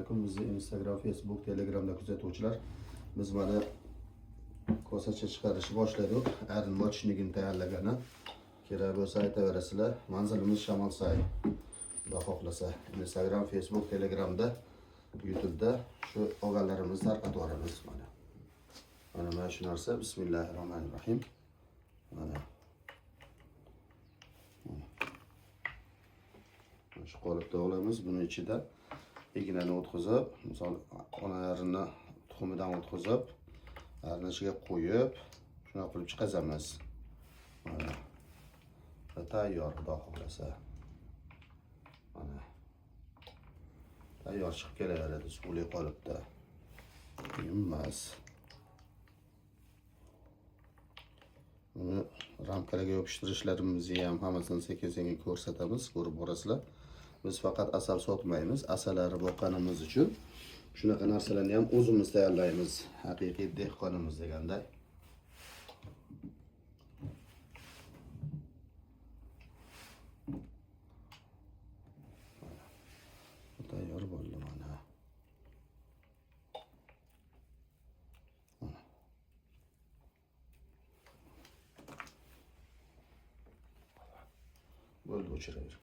alaykum. Bizni Instagram, Facebook, Telegramda kuzatuvchilar. Biz mana kosacha chiqarishni boshladik. Arnma tushligini tayyorlagani. Kerak bo'lsa aytaverasizlar. Manzilimiz Shamolsay. Xudo xohlasa Instagram, Facebook, Telegramda, YouTube'da shu olganlarimizni tarqatib mana. Mana shu narsa. Bismillahirrohmanirrohim. Mana. Shu qolipda olamiz. Buni ichida ignani o'tkazib, misol onalarni tuxumidan o'tkazib, arnachiga qo'yib, shuna qilib chiqazamiz. Mana. Tayyor, xudo xohlasa. Mana. Tayyor chiqib kelaveradi suvli qolipda. Emas. Buni ramkalarga yopishtirishlarimizni ham hammasini sekin-sekin ko'rsatamiz, ko'rib borasizlar. Biz faqat asal sotmaymiz, asalari boqqanimiz uchun shunaqa narsalarni ham o'zimiz tayyorlaymiz. Haqiqiy dehqonimiz deganday. Tayyor bo'ldi mana. Bo'ldi, o'chiraver.